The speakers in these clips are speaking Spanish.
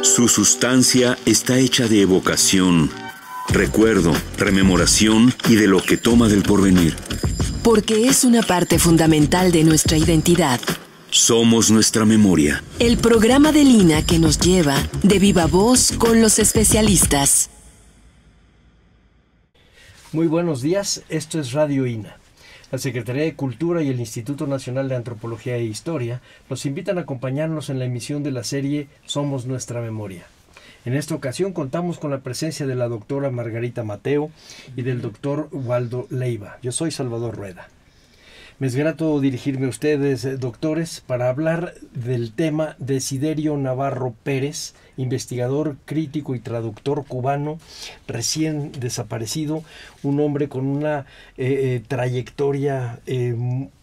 Su sustancia está hecha de evocación, recuerdo, rememoración y de lo que toma del porvenir. Porque es una parte fundamental de nuestra identidad. Somos nuestra memoria. El programa del INA que nos lleva de viva voz con los especialistas. Muy buenos días, esto es Radio INA. La Secretaría de Cultura y el Instituto Nacional de Antropología e Historia nos invitan a acompañarnos en la emisión de la serie Somos Nuestra Memoria. En esta ocasión contamos con la presencia de la doctora Margarita Mateo y del doctor Waldo Leiva. Yo soy Salvador Rueda. Me es grato dirigirme a ustedes, doctores, para hablar del tema Desiderio Navarro Pérez, investigador, crítico y traductor cubano, recién desaparecido, un hombre con una trayectoria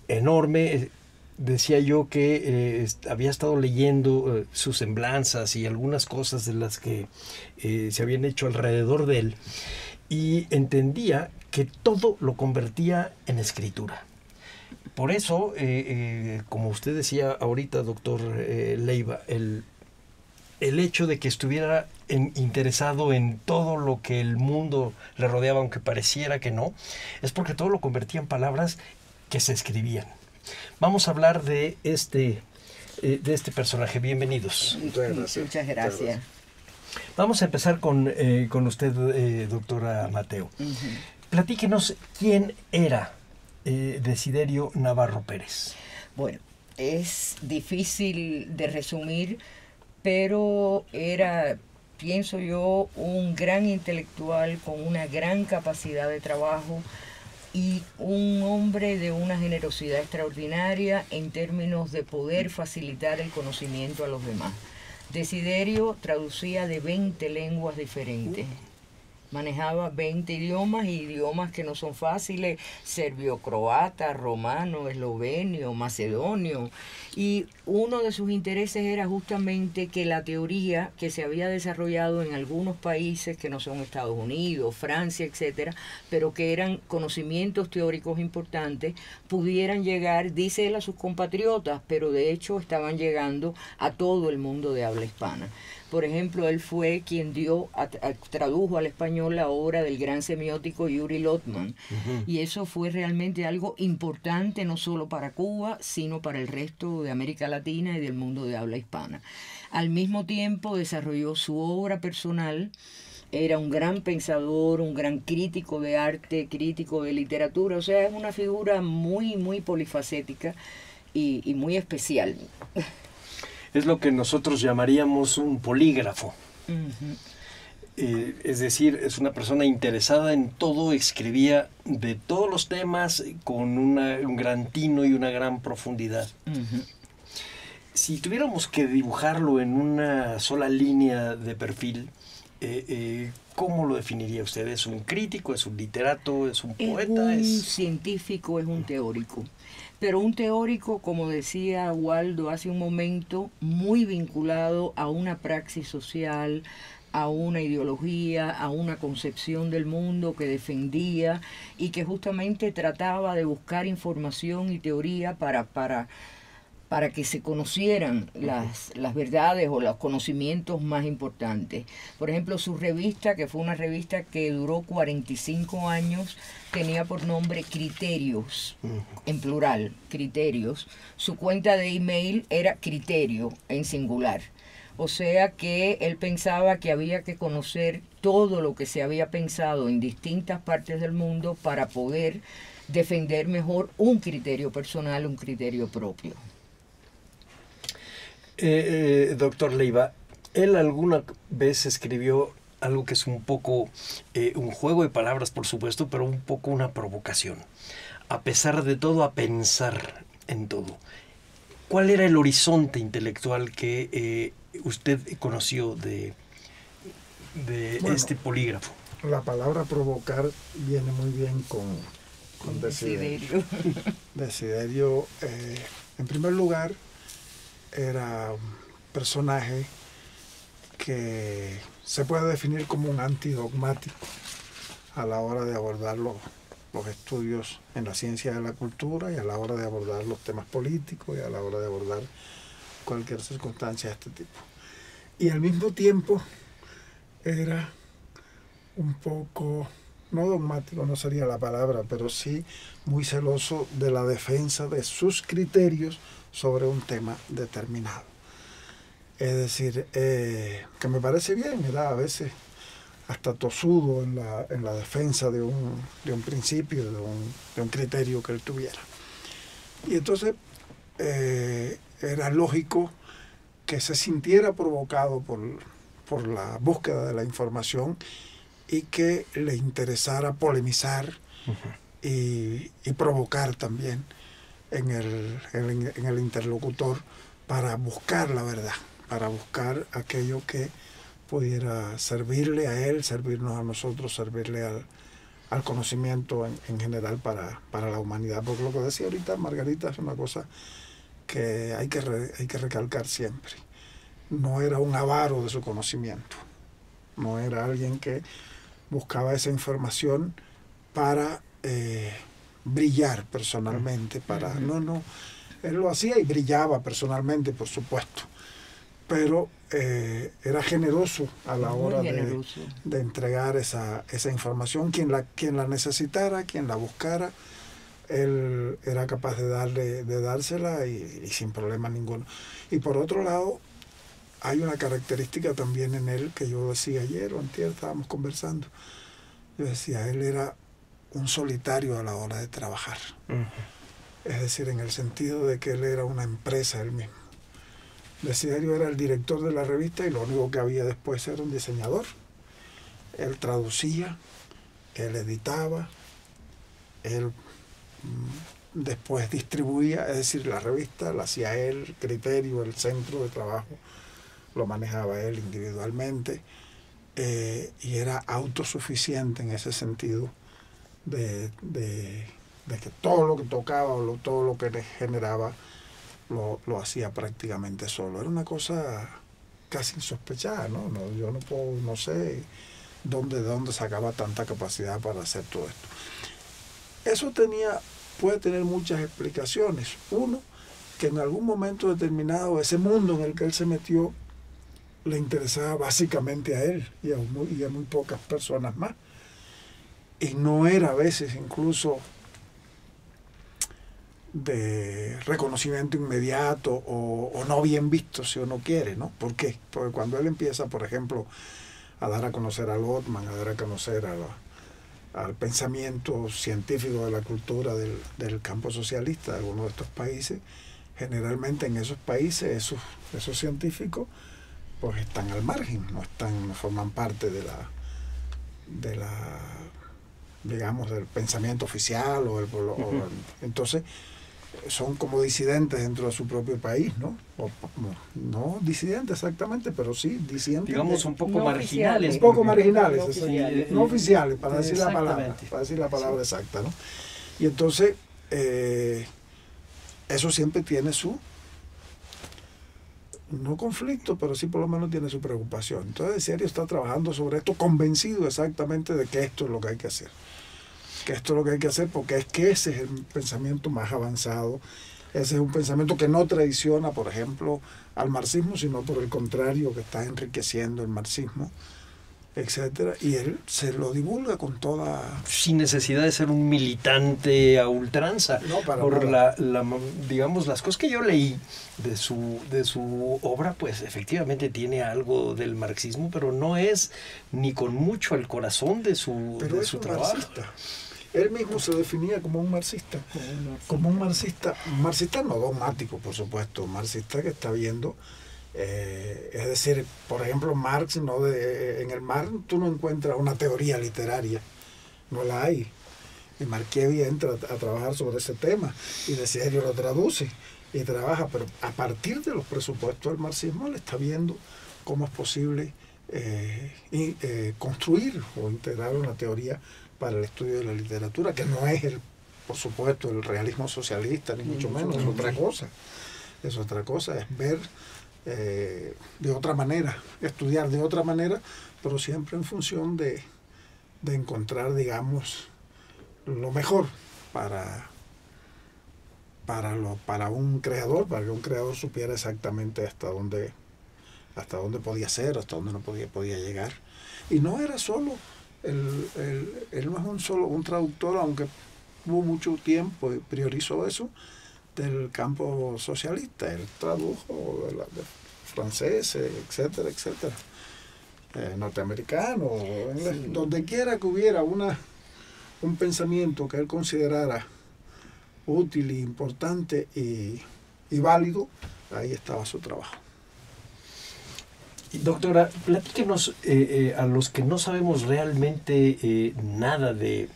enorme. Decía yo que había estado leyendo sus semblanzas y algunas cosas de las que se habían hecho alrededor de él, y entendía que todo lo convertía en escritura. Por eso, como usted decía ahorita, doctor Leiva, el hecho de que estuviera interesado en todo lo que el mundo le rodeaba, aunque pareciera que no, es porque todo lo convertía en palabras que se escribían. Vamos a hablar de este personaje. Bienvenidos. Muchas gracias. Vamos a empezar con usted, doctora Mateo. Platíquenos quién era Desiderio Navarro Pérez. Bueno, es difícil de resumir, pero era, pienso yo, un gran intelectual con una gran capacidad de trabajo y un hombre de una generosidad extraordinaria en términos de poder facilitar el conocimiento a los demás. Desiderio traducía de 20 lenguas diferentes. Manejaba 20 idiomas, y idiomas que no son fáciles: serbio-croata, romano, eslovenio, macedonio. Y uno de sus intereses era justamente que la teoría que se había desarrollado en algunos países que no son Estados Unidos, Francia, etcétera, pero que eran conocimientos teóricos importantes, pudieran llegar, dice él, a sus compatriotas, pero de hecho estaban llegando a todo el mundo de habla hispana. Por ejemplo, él fue quien tradujo al español la obra del gran semiótico Yuri Lotman. Y eso fue realmente algo importante, no solo para Cuba, sino para el resto de América Latina y del mundo de habla hispana. Al mismo tiempo desarrolló su obra personal. Era un gran pensador, un gran crítico de arte, crítico de literatura. O sea, es una figura muy, muy polifacética y muy especial. Es lo que nosotros llamaríamos un polígrafo. Es decir, es una persona interesada en todo, escribía de todos los temas con un gran tino y una gran profundidad. Si tuviéramos que dibujarlo en una sola línea de perfil, ¿cómo lo definiría usted? ¿Es un crítico, es un literato, es un poeta? Es un científico, es un teórico. Pero un teórico, como decía Waldo hace un momento, muy vinculado a una praxis social, a una ideología, a una concepción del mundo que defendía y que justamente trataba de buscar información y teoría para que se conocieran las verdades o los conocimientos más importantes. Por ejemplo, su revista, que fue una revista que duró 45 años, tenía por nombre Criterios, en plural, Criterios. Su cuenta de email era Criterio, en singular. O sea que él pensaba que había que conocer todo lo que se había pensado en distintas partes del mundo para poder defender mejor un criterio personal, un criterio propio. Doctor Leiva, él alguna vez escribió algo que es un poco un juego de palabras, por supuesto, pero un poco una provocación. A pesar de todo, a pensar en todo. ¿Cuál era el horizonte intelectual que usted conoció de este polígrafo? La palabra provocar viene muy bien con Desiderio. Desiderio, en primer lugar, era un personaje que se puede definir como un antidogmático a la hora de abordar los estudios en la ciencia de la cultura y a la hora de abordar los temas políticos y a la hora de abordar cualquier circunstancia de este tipo. y al mismo tiempo era un poco, no dogmático, no sería la palabra, pero sí muy celoso de la defensa de sus criterios sobre un tema determinado. Es decir, que me parece bien, era a veces hasta tosudo en la defensa de un principio, de un criterio que él tuviera. Y entonces era lógico que se sintiera provocado por la búsqueda de la información y que le interesara polemizar y provocar también en el interlocutor para buscar la verdad, para buscar aquello que pudiera servirle a él, servirnos a nosotros, servirle al conocimiento en general para la humanidad. Porque lo que decía ahorita Margarita es una cosa que hay que recalcar siempre. No era un avaro de su conocimiento, no era alguien que buscaba esa información para brillar personalmente, no, él lo hacía y brillaba personalmente, por supuesto, pero era generoso a la hora de entregar esa información. Quien la necesitara, quien la buscara, él era capaz de dársela y sin problema ninguno. Y por otro lado, hay una característica también en él que yo decía ayer o antier, estábamos conversando. Yo decía, él era un solitario a la hora de trabajar. Es decir, en el sentido de que él era una empresa él mismo. Desiderio era el director de la revista y lo único que había después era un diseñador. Él traducía, él editaba, él después distribuía, es decir, la revista la hacía él, el criterio, el centro de trabajo lo manejaba él individualmente, y era autosuficiente en ese sentido de que todo lo que tocaba o todo lo que le generaba lo hacía prácticamente solo. Era una cosa casi insospechada, ¿no? Yo no sé de dónde sacaba tanta capacidad para hacer todo esto. Eso puede tener muchas explicaciones. Uno, que en algún momento determinado ese mundo en el que él se metió le interesaba básicamente a él y a muy pocas personas más. Y no era a veces incluso de reconocimiento inmediato o no bien visto, si uno quiere, ¿no? ¿Por qué? Porque cuando él empieza, por ejemplo, a dar a conocer a Lotman, a dar a conocer al pensamiento científico de la cultura del campo socialista de algunos de estos países, generalmente en esos países esos científicos pues están al margen, no forman parte de la digamos del pensamiento oficial entonces son como disidentes dentro de su propio país, ¿no? No disidentes exactamente, pero sí disidentes. Digamos un poco marginales. Un poco marginales, no oficiales, para decir la palabra exacta, ¿no? Y entonces, eso siempre tiene su, no conflicto, pero sí por lo menos tiene su preocupación. Entonces, Desiderio está trabajando sobre esto, convencido exactamente de que esto es lo que hay que hacer. Porque es que ese es el pensamiento más avanzado, ese es un pensamiento que no traiciona, por ejemplo, al marxismo, sino por el contrario, que está enriqueciendo el marxismo, etcétera, y él se lo divulga con toda... Sin necesidad de ser un militante a ultranza. No, por digamos, las cosas que yo leí de su obra, pues efectivamente tiene algo del marxismo, pero no es ni con mucho el corazón de su trabajo. Marxista. Él mismo se definía como un marxista. Como un marxista no dogmático, por supuesto, un marxista que está viendo... es decir, por ejemplo, Marx, en el Marx tú no encuentras una teoría literaria, no la hay. Y Markievicz entra a trabajar sobre ese tema y Desiderio lo traduce y trabaja, pero a partir de los presupuestos del marxismo le está viendo cómo es posible construir o integrar una teoría para el estudio de la literatura, que no es por supuesto, el realismo socialista, ni mucho menos, es otra cosa. Es otra cosa, es ver de otra manera, estudiar de otra manera, pero siempre en función de encontrar, digamos, lo mejor para un creador, para que un creador supiera exactamente hasta dónde hasta dónde podía ser, hasta dónde no podía llegar. Y no era solo, él no es un traductor, aunque hubo mucho tiempo y priorizó eso, del campo socialista. Él tradujo de francés, etcétera, etcétera, norteamericano, sí. Donde quiera que hubiera un pensamiento que él considerara útil e importante y válido, ahí estaba su trabajo. Doctora, platíquenos a los que no sabemos realmente nada de...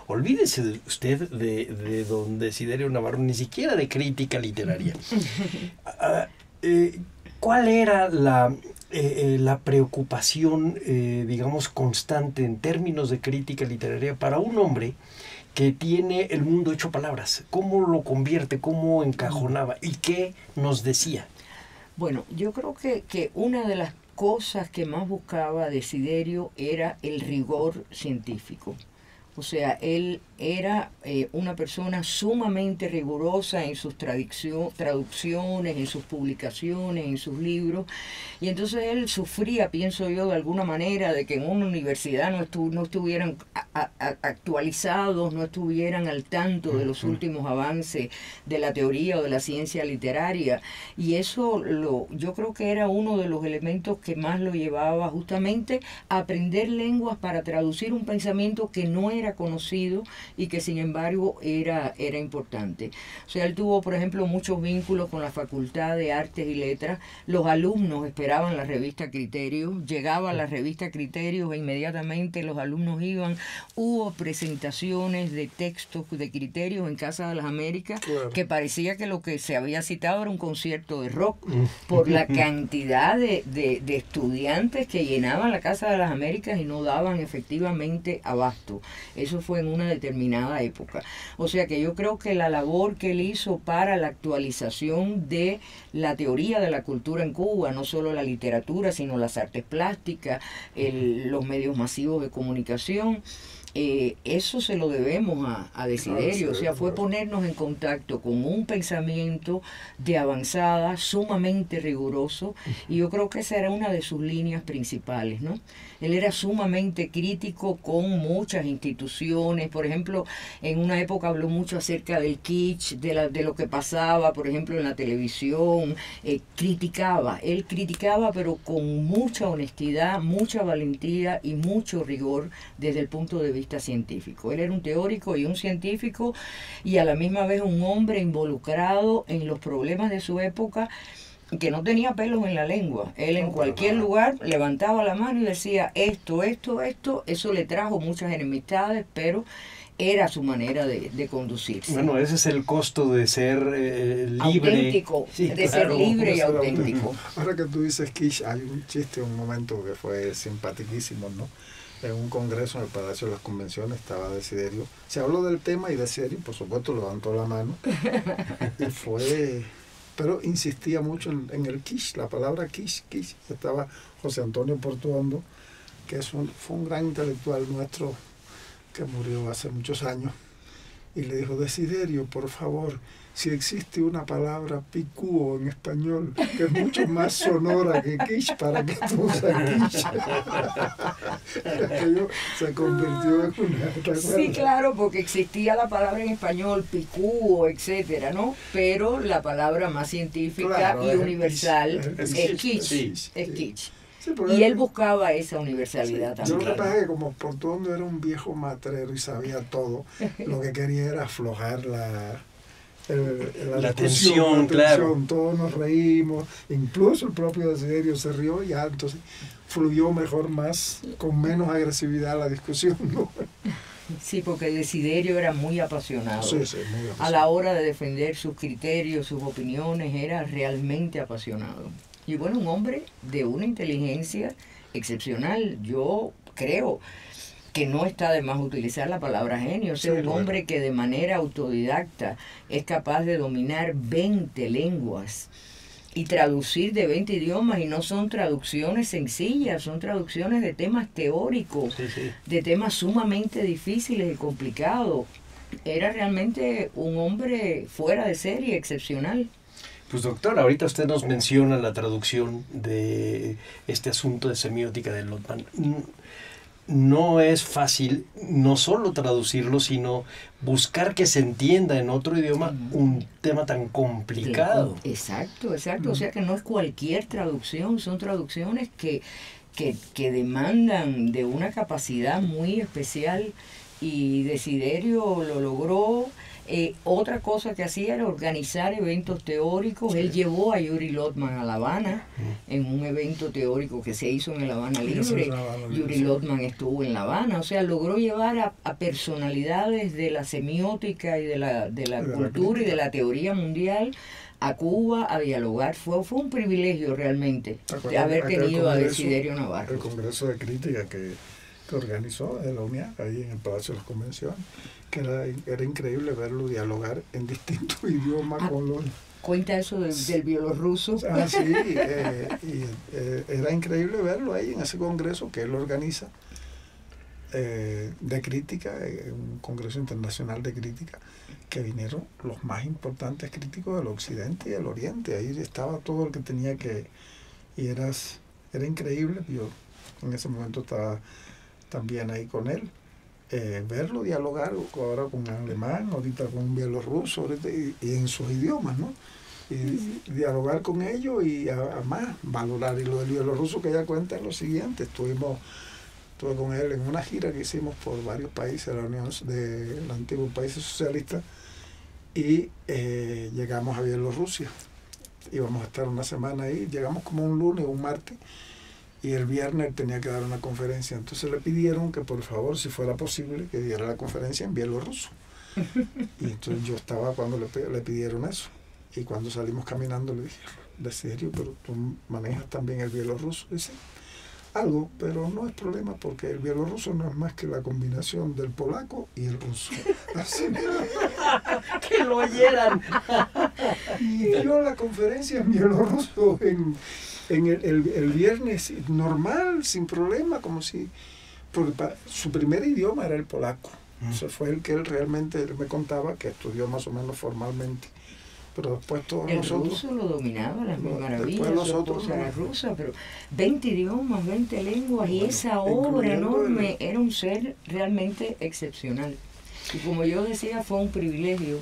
Olvídese usted de don Desiderio Navarro, ni siquiera de crítica literaria. ¿Cuál era la preocupación, digamos, constante en términos de crítica literaria para un hombre que tiene el mundo hecho palabras? ¿Cómo lo convierte? ¿Cómo encajonaba? ¿Y qué nos decía? Bueno, yo creo que una de las cosas que más buscaba Desiderio era el rigor científico. O sea, él era una persona sumamente rigurosa en sus traducciones, en sus publicaciones, en sus libros. Y entonces él sufría, pienso yo, de alguna manera, de que en una universidad no estuvieran actualizados, no estuvieran al tanto de los últimos avances de la teoría o de la ciencia literaria. Y eso yo creo que era uno de los elementos que más lo llevaba justamente a aprender lenguas para traducir un pensamiento que no era conocido y que sin embargo era importante. O sea, él tuvo, por ejemplo, muchos vínculos con la Facultad de Artes y Letras. Los alumnos esperaban la revista Criterios, llegaba la revista Criterios e inmediatamente los alumnos iban. Hubo presentaciones de textos de Criterios en Casa de las Américas, claro, que parecía que lo que se había citado era un concierto de rock por la cantidad de estudiantes que llenaban la Casa de las Américas y no daban efectivamente abasto. Eso fue en una determinada época. O sea que yo creo que la labor que él hizo para la actualización de la teoría de la cultura en Cuba, no solo la literatura, sino las artes plásticas, los medios masivos de comunicación, eso se lo debemos a Desiderio. O sea, fue ponernos en contacto con un pensamiento de avanzada, sumamente riguroso, y yo creo que esa era una de sus líneas principales, ¿no? Él era sumamente crítico con muchas instituciones. Por ejemplo, en una época habló mucho acerca del kitsch, de lo que pasaba, por ejemplo, en la televisión. Él criticaba, pero con mucha honestidad, mucha valentía y mucho rigor desde el punto de vista científico. Él era un teórico y un científico, y a la misma vez un hombre involucrado en los problemas de su época, que no tenía pelos en la lengua. Él en cualquier lugar levantaba la mano y decía esto. Eso le trajo muchas enemistades, pero era su manera de conducirse. Bueno, ese es el costo de ser libre. Auténtico, sí, de ser libre y auténtico. Ahora que tú dices kitsch, hay un chiste, un momento que fue simpaticísimo, ¿no? En un congreso en el Palacio de las Convenciones estaba Desiderio. Se habló del tema y Desiderio, por supuesto, levantó la mano. Y fue... Pero insistía mucho en el kitsch, la palabra kitsch. Estaba José Antonio Portuondo, que fue un gran intelectual nuestro que murió hace muchos años, y le dijo: Desiderio, por favor, si existe una palabra picúo en español que es mucho más sonora que kitsch, ¿para qué tú usas kitsch? Aquello se convirtió en una... Sí, claro, porque existía la palabra en español, picúo, etcétera, ¿no? Pero la palabra más científica, claro, y universal es kitsch. Es kitsch. Sí, y él buscaba esa universalidad, sí, también. Yo lo que pasa es que como Portuondo era un viejo matrero y sabía todo, lo que quería era aflojar la tensión, claro. Todos nos reímos, incluso el propio Desiderio se rió, y ya entonces fluyó mejor, con menos agresividad la discusión, ¿no? Sí, porque Desiderio era muy apasionado. Sí, muy apasionado. A la hora de defender sus criterios, sus opiniones, era realmente apasionado. Y bueno, un hombre de una inteligencia excepcional. Yo creo que no está de más utilizar la palabra genio. O sea, sí, un hombre que de manera autodidacta es capaz de dominar 20 lenguas y traducir de 20 idiomas, y no son traducciones sencillas, son traducciones de temas teóricos, sí. De temas sumamente difíciles y complicados. Era realmente un hombre fuera de serie, excepcional. Pues doctor, ahorita usted nos menciona la traducción de este asunto de semiótica de Lotman. No es fácil no solo traducirlo, sino buscar que se entienda en otro idioma un tema tan complicado. Exacto. O sea que no es cualquier traducción, son traducciones que demandan de una capacidad muy especial, y Desiderio lo logró. Otra cosa que hacía era organizar eventos teóricos. Él llevó a Yuri Lotman a La Habana en un evento teórico que se hizo en La Habana Libre. Yuri Lotman estuvo en La Habana, o sea, logró llevar a personalidades de la semiótica y de la cultura y de la teoría mundial a Cuba a dialogar. Fue un privilegio realmente de haber tenido a Desiderio Navarro. El Congreso de Crítica que organizó de la UNIAC ahí en el Palacio de las Convenciones, que era increíble verlo dialogar en distintos idiomas con los... Cuenta eso del bielorruso. Sí, era increíble verlo ahí en ese congreso que él organiza de crítica, un congreso internacional de crítica, que vinieron los más importantes críticos del occidente y del oriente. Ahí estaba todo el que tenía que... Y era increíble. Yo en ese momento estaba también ahí con él, verlo dialogar ahora con alemán, ahorita con bielorruso, y en sus idiomas, ¿no? Y dialogar con ellos y a más valorar. Y lo del bielorruso que ella cuenta es lo siguiente: estuve con él en una gira que hicimos por varios países de los antiguos países socialistas, y llegamos a Bielorrusia. Íbamos a estar una semana ahí, llegamos como un lunes o un martes, y el viernes tenía que dar una conferencia. Entonces le pidieron que por favor, si fuera posible, que diera la conferencia en bielorruso. Y entonces yo estaba cuando le pidieron eso. Y cuando salimos caminando le dije: Desiderio, pero tú manejas también el bielorruso. Dice: algo, pero no es problema, porque el bielorruso no es más que la combinación del polaco y el ruso. Así ¡que lo oyeran! Y dio la conferencia en bielorruso el viernes normal, sin problema, como si... Porque su primer idioma era el polaco. Ese fue el que él realmente me contaba que estudió más o menos formalmente. Pero después todos nosotros... El ruso lo dominaba, las mil maravillas, nosotros era rusa, pero 20 idiomas, 20 lenguas, y esa obra enorme era un ser realmente excepcional. Y como yo decía, fue un privilegio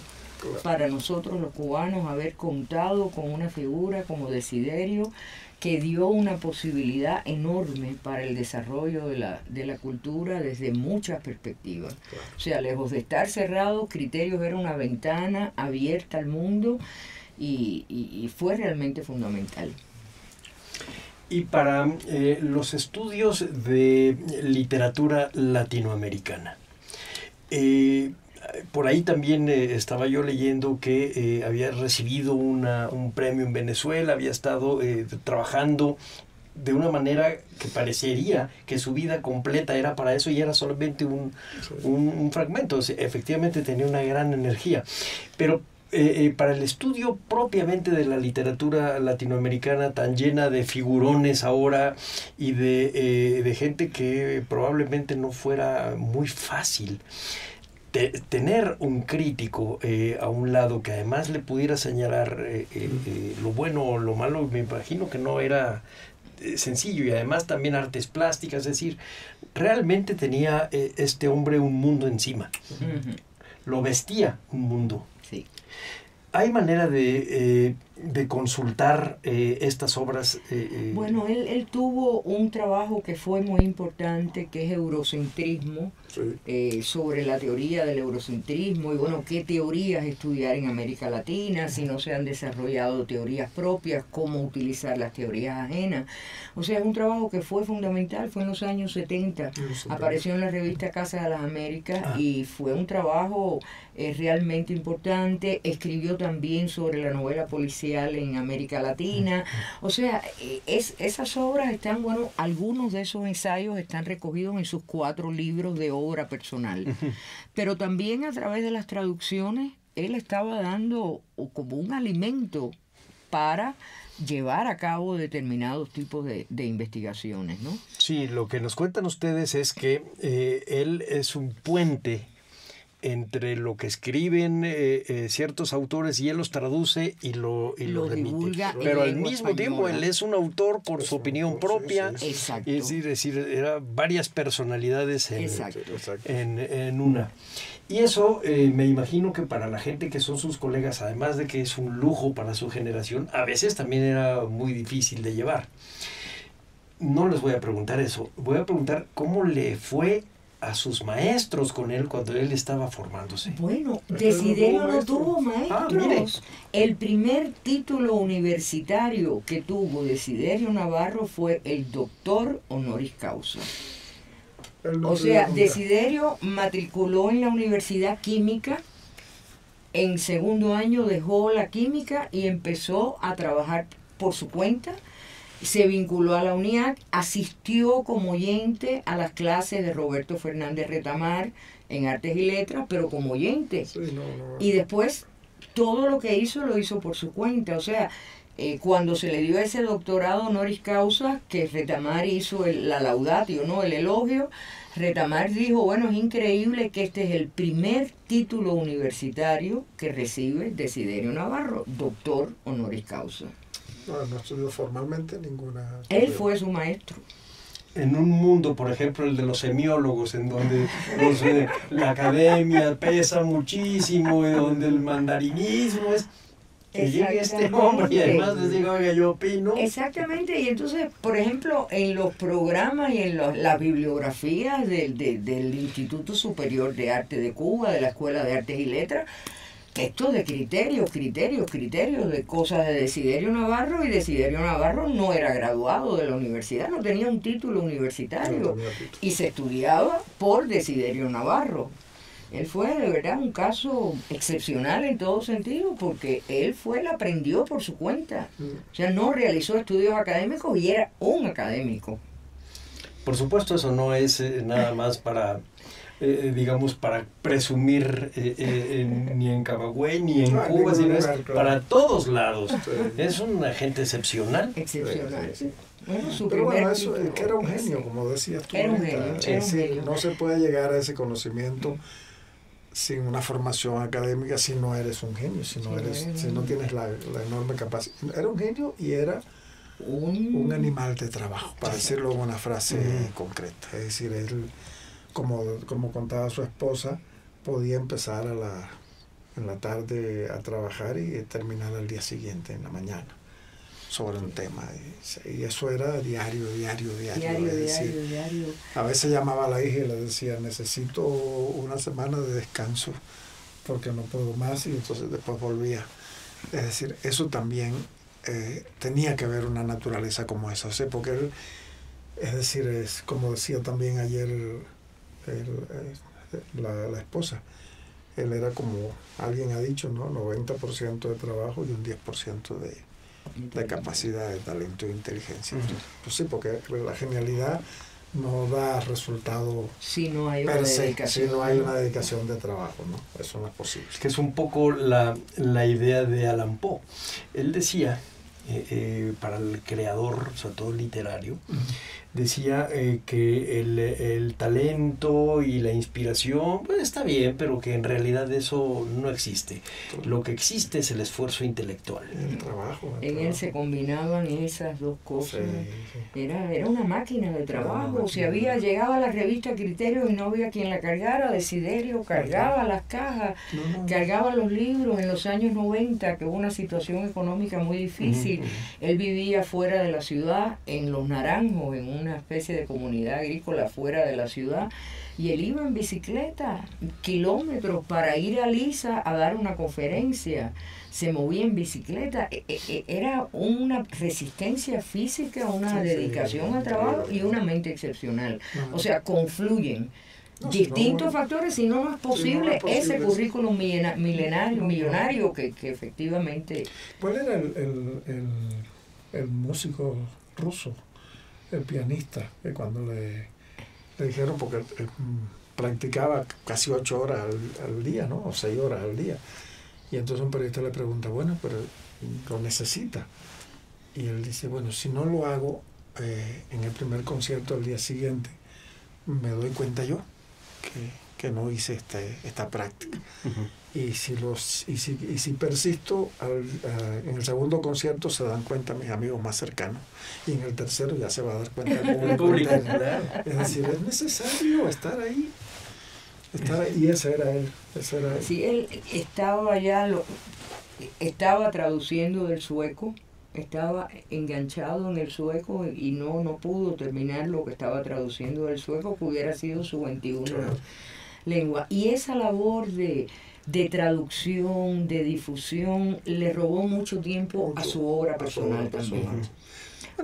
para nosotros los cubanos haber contado con una figura como Desiderio, que dio una posibilidad enorme para el desarrollo de la cultura desde muchas perspectivas. O sea, lejos de estar cerrado, Criterios era una ventana abierta al mundo, y fue realmente fundamental. Y para los estudios de literatura latinoamericana, por ahí también estaba yo leyendo que había recibido un premio en Venezuela, había estado trabajando de una manera que parecería que su vida completa era para eso, y era solamente un fragmento. O sea, efectivamente tenía una gran energía, pero para el estudio propiamente de la literatura latinoamericana, tan llena de figurones ahora y de gente que probablemente no fuera muy fácil, tener un crítico a un lado que además le pudiera señalar lo bueno o lo malo, me imagino que no era sencillo. Y además también artes plásticas, es decir, realmente tenía este hombre un mundo encima. Lo vestía un mundo. Sí. ¿Hay manera de consultar estas obras? Bueno, él tuvo un trabajo que fue muy importante, que es Eurocentrismo, sobre la teoría del eurocentrismo, y bueno, qué teorías estudiar en América Latina, si no se han desarrollado teorías propias, cómo utilizar las teorías ajenas. O sea, es un trabajo que fue fundamental, fue en los años 70, apareció en la revista Casa de las Américas, y fue un trabajo realmente importante. Escribió también sobre la novela policial en América Latina. O sea, esas obras están, bueno, algunos de esos ensayos están recogidos en sus 4 libros de obra personal. Pero también a través de las traducciones, él estaba dando como un alimento para llevar a cabo determinados tipos de investigaciones, ¿no? Sí, lo que nos cuentan ustedes es que él es un puente entre lo que escriben ciertos autores y él los traduce y lo remite. Pero al mismo tiempo él es un autor por su opinión propia. Exacto. Es decir, eran varias personalidades en una. Y eso me imagino que para la gente que son sus colegas, además de que es un lujo para su generación, a veces también era muy difícil de llevar. No les voy a preguntar eso. Voy a preguntar cómo le fue a sus maestros con él cuando él estaba formándose. Bueno, Desiderio no tuvo maestros. El primer título universitario que tuvo Desiderio Navarro fue el doctor honoris causa. O sea, Desiderio matriculó en la Universidad Química. En segundo año dejó la química y empezó a trabajar por su cuenta. Se vinculó a la UNIAC, asistió como oyente a las clases de Roberto Fernández Retamar en Artes y Letras, pero como oyente. Sí, y después todo lo que hizo lo hizo por su cuenta. O sea, cuando se le dio ese doctorado honoris causa, que Retamar hizo la laudatio, ¿no? El elogio, Retamar dijo, bueno, es increíble que este es el primer título universitario que recibe Desiderio Navarro, doctor honoris causa. No estudió formalmente ninguna... Él fue su maestro. En un mundo, por ejemplo, el de los semiólogos, en donde la academia pesa muchísimo y donde el mandarinismo es... Que llegue este hombre y además les diga, oiga, yo opino. Exactamente, y entonces, por ejemplo, en los programas y en las bibliografías del Instituto Superior de Arte de Cuba, de la Escuela de Artes y Letras, textos de criterios de cosas de Desiderio Navarro, y Desiderio Navarro no era graduado de la universidad, no tenía un título universitario, y se estudiaba por Desiderio Navarro. Él fue de verdad un caso excepcional en todo sentido, porque él aprendió por su cuenta. O sea, no realizó estudios académicos y era un académico. Por supuesto, eso no es nada más para... digamos, para presumir ni en Camagüey ni en Cuba, sino es para todos lados. Es una gente excepcional. Excepcional, sí. Bueno, pero bueno, eso es que era un genio, como decías tú. Era un genio. No se puede llegar a ese conocimiento sin una formación académica si no eres un genio, si no tienes la enorme capacidad. Era un genio y era un animal de trabajo, para decirlo en una frase concreta. Es decir, él, como contaba su esposa, podía empezar en la tarde a trabajar y terminar al día siguiente, en la mañana, sobre un tema. Y eso era diario. A veces llamaba a la hija y le decía, necesito una semana de descanso porque no puedo más, y entonces después volvía. Es decir, eso también tenía que haber una naturaleza como esa. O sea, porque él, es decir, es como decía también ayer la esposa, él era como alguien ha dicho, ¿no? 90% de trabajo y un 10% de capacidad, de talento e inteligencia. Pues sí, porque la genialidad no da resultado si no hay una dedicación. Si no hay una dedicación de trabajo, ¿no? Eso no es posible. Que es un poco la idea de Allan Poe. Él decía, para el creador, sobre todo literario, decía que el talento y la inspiración, pues está bien, pero que en realidad eso no existe. Lo que existe es el esfuerzo intelectual. El trabajo. En él se combinaban esas dos cosas. Sí. Era una máquina de trabajo. Si llegaba la revista Criterio y no había quien la cargara, Desiderio cargaba las cajas, cargaba los libros. En los años 90, que hubo una situación económica muy difícil, él vivía fuera de la ciudad, en Los Naranjos, en una especie de comunidad agrícola fuera de la ciudad, y él iba en bicicleta kilómetros para ir a Lisa a dar una conferencia. Se movía en bicicleta. Era una resistencia física, una dedicación al trabajo y una mente excepcional. O sea, confluyen distintos factores, si no es posible ese currículum millonario que efectivamente... ¿Cuál era el músico ruso, el pianista, que cuando le dijeron, porque él practicaba casi 8 horas al día, ¿no? O 6 horas al día, y entonces un periodista le pregunta, bueno, pero lo necesita, y él dice, bueno, si no lo hago en el primer concierto al día siguiente, me doy cuenta yo que no hice esta práctica. Y si persisto, en el segundo concierto se dan cuenta mis amigos más cercanos, y en el tercero ya se va a dar cuenta el público. Es decir, es necesario estar ahí. Y ese era él. Sí, él estaba estaba traduciendo del sueco, estaba enganchado en el sueco y no pudo terminar lo que estaba traduciendo del sueco, que hubiera sido su 21 lengua. Y esa labor de traducción, de difusión, le robó mucho tiempo a su obra personal también.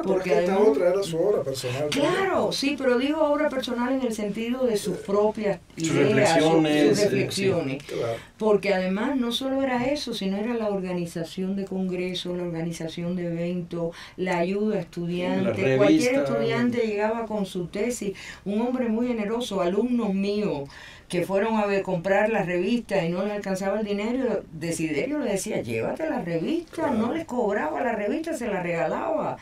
Porque esta otra era su obra personal. Claro, sí, pero digo obra personal en el sentido de sus propias ideas, reflexiones. sus reflexiones. Sí, claro. Porque además no solo era eso, sino era la organización de congresos, la organización de eventos, la ayuda a estudiantes. Cualquier estudiante llegaba con su tesis, un hombre muy generoso, alumnos míos que fueron a comprar las revistas y no les alcanzaba el dinero, Desiderio le decía, llévate la revista, no les cobraba la revista, se la regalaba.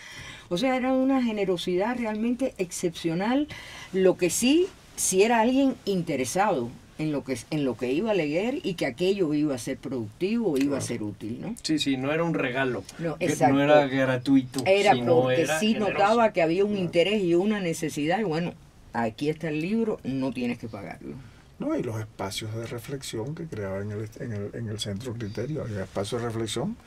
O sea, era una generosidad realmente excepcional. Lo que sí era alguien interesado en lo que iba a leer y que aquello iba a ser productivo, iba a ser útil, ¿no? Sí, no era un regalo, no era gratuito. Era porque sí notaba que había un interés y una necesidad, y bueno, aquí está el libro, no tienes que pagarlo. No, y los espacios de reflexión que creaba en el Centro Criterio, el espacio de reflexión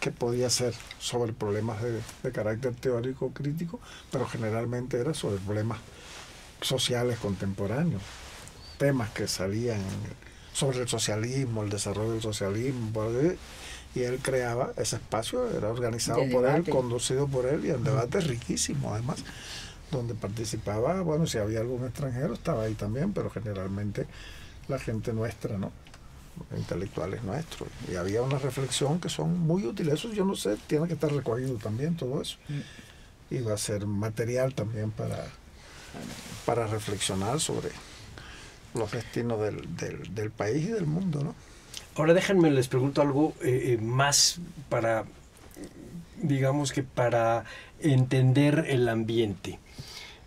que podía ser sobre problemas de carácter teórico crítico, pero generalmente era sobre problemas sociales contemporáneos, temas que salían sobre el socialismo, el desarrollo del socialismo, y él creaba ese espacio, era organizado por él, conducido por él, y el debate riquísimo además, donde participaba, bueno, si había algún extranjero estaba ahí también, pero generalmente la gente nuestra, ¿no? Intelectuales nuestros, y había una reflexión que son muy útiles. Eso yo no sé, tiene que estar recogido también todo eso, y va a ser material también para reflexionar sobre los destinos del país y del mundo, ¿no? Ahora déjenme, les pregunto algo más para, digamos que para entender el ambiente.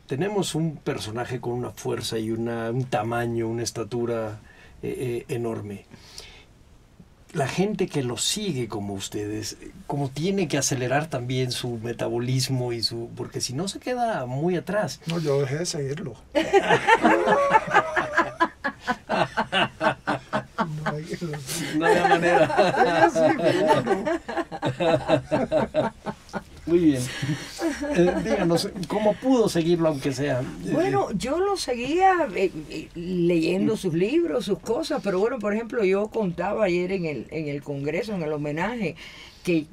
Tenemos un personaje con una fuerza y un tamaño, una estatura enorme. La gente que lo sigue como ustedes, como tiene que acelerar también su metabolismo porque si no se queda muy atrás. No, yo dejé de seguirlo. No había manera. Muy bien. Díganos, ¿cómo pudo seguirlo aunque sea? Bueno, yo lo seguía leyendo sus libros, sus cosas, pero bueno, por ejemplo, yo contaba ayer en el Congreso, en el homenaje, que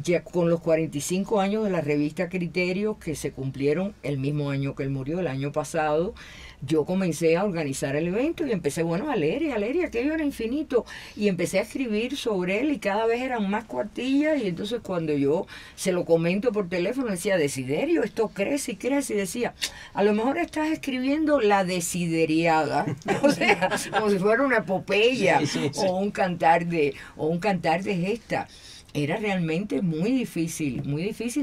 ya con los 45 años de la revista Criterio, que se cumplieron el mismo año que él murió, el año pasado, yo comencé a organizar el evento y empecé, bueno, a leer, y aquello era infinito, y empecé a escribir sobre él y cada vez eran más cuartillas, y entonces cuando yo se lo comento por teléfono decía, Desiderio, esto crece y crece, y decía, a lo mejor estás escribiendo La Desideriada, o sea, como si fuera una epopeya, o un cantar de gesta. Era realmente muy difícil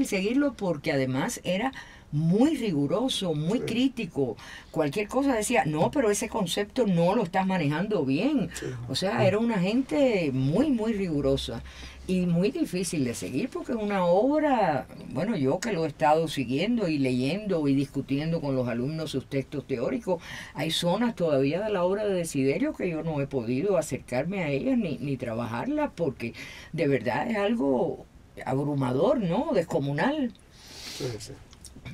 seguirlo porque además era muy riguroso, muy crítico. Cualquier cosa decía, no, pero ese concepto no lo estás manejando bien. O sea, era una gente muy, muy rigurosa y muy difícil de seguir porque es una obra, bueno, yo que lo he estado siguiendo y leyendo y discutiendo con los alumnos sus textos teóricos, hay zonas todavía de la obra de Desiderio que yo no he podido acercarme a ellas ni trabajarlas porque de verdad es algo abrumador, ¿no? Descomunal. Sí, sí.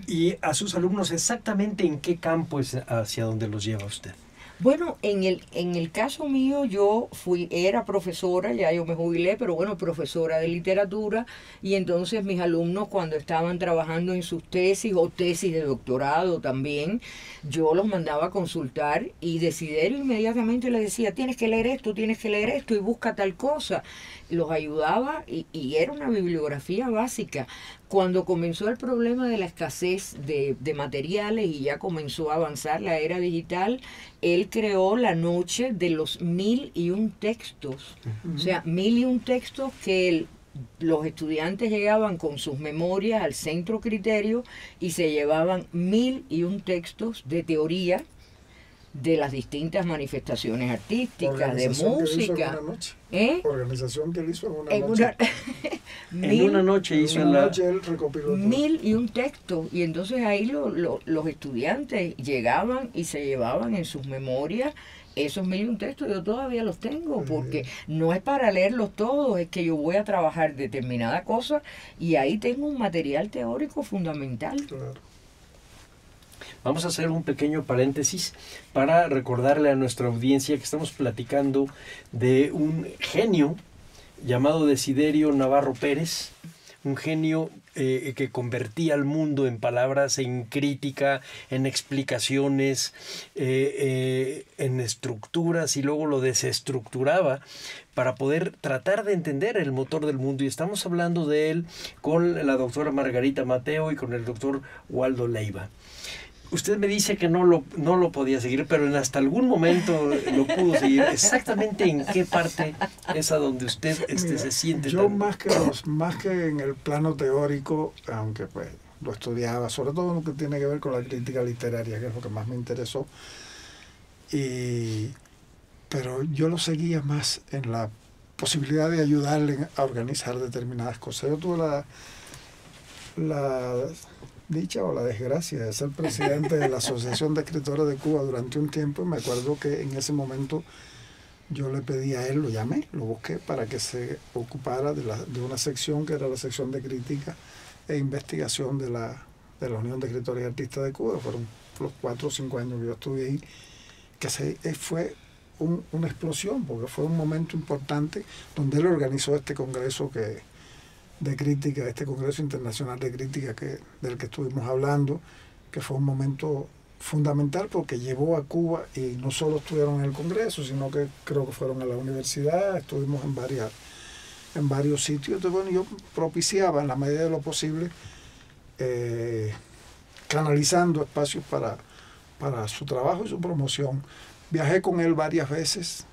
¿Y a sus alumnos exactamente en qué campo es hacia donde los lleva usted? Bueno, en el caso mío yo era profesora, ya yo me jubilé, pero bueno, profesora de literatura, y entonces mis alumnos cuando estaban trabajando en sus tesis o tesis de doctorado también, yo los mandaba a consultar y Desiderio inmediatamente les decía, tienes que leer esto y busca tal cosa. Los ayudaba y era una bibliografía básica. Cuando comenzó el problema de la escasez de materiales y ya comenzó a avanzar la era digital, él creó la noche de los 1001 textos. O sea, 1001 textos que los estudiantes llegaban con sus memorias al Centro Criterio y se llevaban 1001 textos de teoría de las distintas manifestaciones artísticas, de música. Organización que él hizo en una noche. En una noche hizo en una noche él recopiló 1001 textos, y entonces ahí los estudiantes llegaban y se llevaban en sus memorias esos 1001 textos. Yo todavía los tengo, porque no es para leerlos todos, es que yo voy a trabajar determinada cosa y ahí tengo un material teórico fundamental. Claro. Vamos a hacer un pequeño paréntesis para recordarle a nuestra audiencia que estamos platicando de un genio llamado Desiderio Navarro Pérez, un genio que convertía al mundo en palabras, en crítica, en explicaciones, en estructuras, y luego lo desestructuraba para poder tratar de entender el motor del mundo. Y estamos hablando de él con la doctora Margarita Mateo y con el doctor Waldo Leiva. Usted me dice que no lo podía seguir, pero hasta algún momento lo pudo seguir. ¿Exactamente en qué parte es a donde usted se siente? Yo más que en el plano teórico, aunque pues lo estudiaba, sobre todo lo que tiene que ver con la crítica literaria, que es lo que más me interesó, pero yo lo seguía más en la posibilidad de ayudarle a organizar determinadas cosas. Yo tuve la dicha o la desgracia de ser presidente de la Asociación de Escritores de Cuba durante un tiempo, y me acuerdo que en ese momento yo le pedí a él, lo llamé, lo busqué para que se ocupara de una sección que era la sección de crítica e investigación de la Unión de Escritores y Artistas de Cuba. Fueron los 4 o 5 años que yo estuve ahí, que fue una explosión, porque fue un momento importante donde él organizó este congreso de crítica, este Congreso Internacional de Crítica del que estuvimos hablando, que fue un momento fundamental porque llevó a Cuba, y no solo estuvieron en el Congreso, sino que creo que fueron a la universidad, estuvimos en varios sitios. Entonces, bueno, yo propiciaba en la medida de lo posible, canalizando espacios para su trabajo y su promoción. Viajé con él varias veces,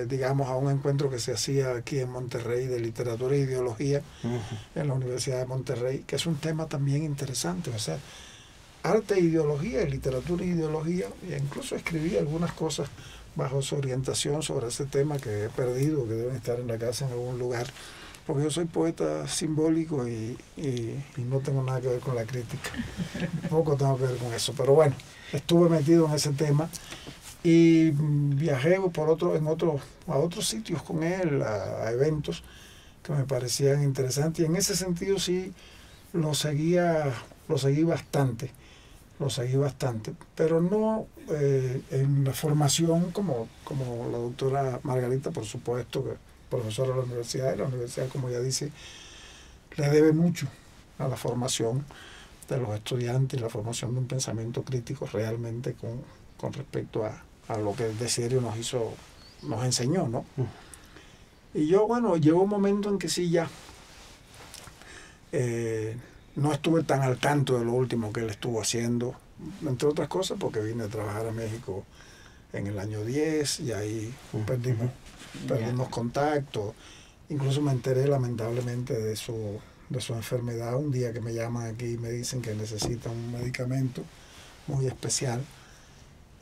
digamos, a un encuentro que se hacía aquí en Monterrey de literatura e ideología, en la Universidad de Monterrey, que es un tema también interesante. O sea, arte e ideología, literatura e ideología, e incluso escribí algunas cosas bajo su orientación sobre ese tema que he perdido, que deben estar en la casa en algún lugar, porque yo soy poeta simbólico y no tengo nada que ver con la crítica. Poco tengo que ver con eso, pero bueno, estuve metido en ese tema. Y viajé a otros sitios con él, a eventos que me parecían interesantes, y en ese sentido sí lo seguí bastante, pero no en la formación como la doctora Margarita, por supuesto, que profesora de la universidad, y la universidad, como ella dice, le debe mucho a la formación de los estudiantes y la formación de un pensamiento crítico realmente con respecto a lo que Desiderio nos enseñó, ¿no? Y yo, bueno, llegó un momento en que sí ya no estuve tan al tanto de lo último que él estuvo haciendo, entre otras cosas porque vine a trabajar a México en el año 10 y ahí perdimos contacto. Incluso me enteré lamentablemente de su enfermedad un día que me llaman aquí y me dicen que necesita un medicamento muy especial.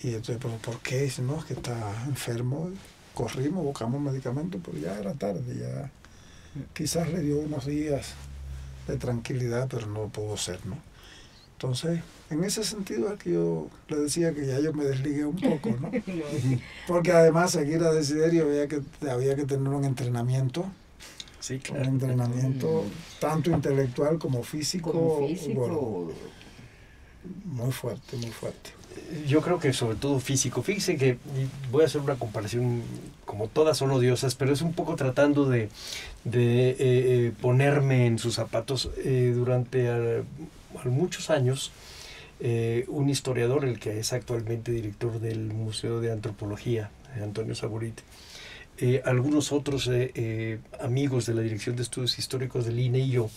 Y entonces, ¿por qué? Dice, no, es que está enfermo. Corrimos, buscamos medicamentos, pero ya era tarde, ya quizás le dio unos días de tranquilidad, pero no pudo ser, ¿no? Entonces, en ese sentido es que yo le decía que ya yo me desligué un poco, ¿no? Porque además seguir a Desiderio había que tener un entrenamiento. Sí, claro. Un entrenamiento tanto intelectual como físico. Bueno, muy fuerte, muy fuerte. Yo creo que sobre todo físico. Fíjese que voy a hacer una comparación, como todas son odiosas, pero es un poco tratando de ponerme en sus zapatos. Durante muchos años, un historiador, el que es actualmente director del Museo de Antropología, Antonio Saborit, algunos otros amigos de la Dirección de Estudios Históricos del INE y yo,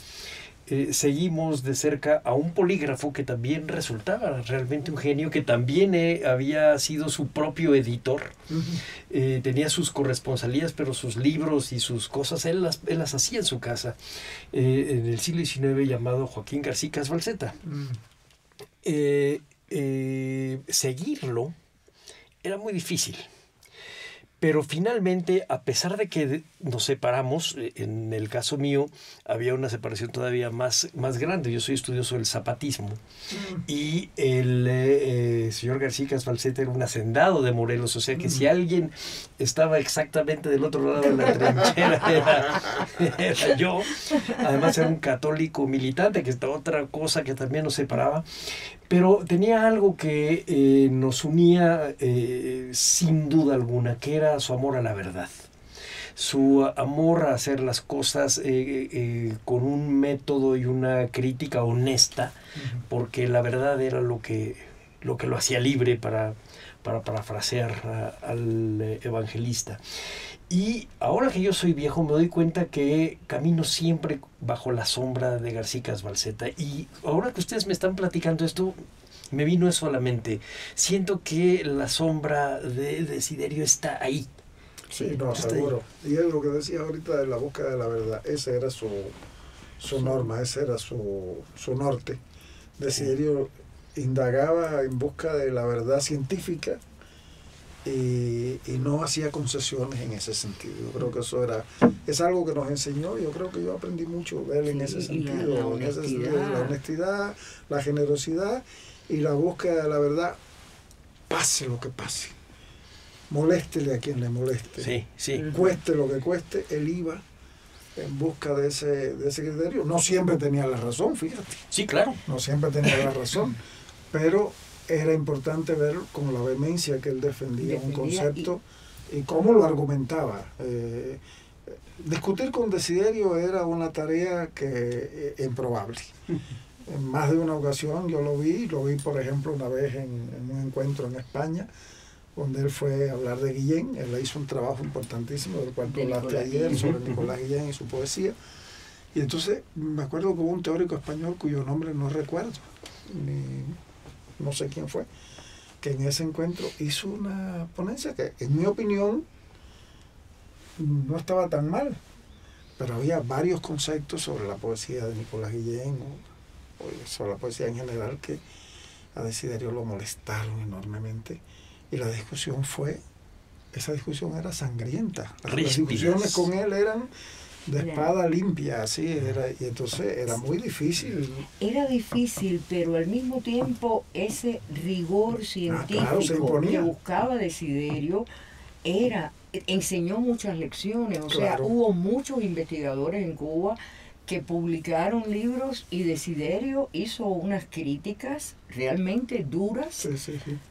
seguimos de cerca a un polígrafo que también resultaba realmente un genio, que también había sido su propio editor. Tenía sus corresponsalías, pero sus libros y sus cosas él las hacía en su casa, en el siglo XIX, llamado Joaquín García Balseta. Seguirlo era muy difícil. Pero finalmente, a pesar de que nos separamos, en el caso mío, había una separación todavía más grande. Yo soy estudioso del zapatismo. Y el señor García Balceta era un hacendado de Morelos. O sea que si alguien estaba exactamente del otro lado de la trinchera, era yo. Además era un católico militante, que es otra cosa que también nos separaba. Pero tenía algo que nos unía sin duda alguna, que era su amor a la verdad. Su amor a hacer las cosas con un método y una crítica honesta, porque la verdad era lo que lo hacía libre, para parafrasear al evangelista. Y ahora que yo soy viejo me doy cuenta que camino siempre bajo la sombra de García Balceta. Y ahora que ustedes me están platicando esto, me vino eso a la mente. Siento que la sombra de Desiderio está ahí. Sí, no, seguro. Y es lo que decía ahorita de la búsqueda de la verdad. Ese era su norma, ese era su norte. Desiderio indagaba en busca de la verdad científica y no hacía concesiones en ese sentido. Yo creo que eso es algo que nos enseñó. Yo creo que yo aprendí mucho de él en ese sentido. La honestidad, la generosidad y la búsqueda de la verdad, pase lo que pase. Moléstele a quien le moleste. Sí. Cueste lo que cueste, él iba en busca de ese criterio. No siempre tenía la razón, fíjate. Sí, claro. No siempre tenía la razón, pero era importante ver con la vehemencia que él defendía un concepto y cómo lo argumentaba. Discutir con Desiderio era una tarea que improbable. En más de una ocasión yo lo vi por ejemplo una vez en un encuentro en España, donde él fue a hablar de Guillén. Él hizo un trabajo importantísimo, del cual tú hablaste ayer, sobre Nicolás Guillén y su poesía. Y entonces me acuerdo que hubo un teórico español cuyo nombre no recuerdo, no sé quién fue, que en ese encuentro hizo una ponencia que, en mi opinión, no estaba tan mal, pero había varios conceptos sobre la poesía de Nicolás Guillén, o sobre la poesía en general, que a Desiderio lo molestaron enormemente. Y la discusión esa discusión era sangrienta. Las discusiones con él eran de espada limpia, así era, y entonces era muy difícil. Era difícil, pero al mismo tiempo ese rigor científico que buscaba Desiderio enseñó muchas lecciones. O sea, hubo muchos investigadores en Cuba que publicaron libros y Desiderio hizo unas críticas realmente duras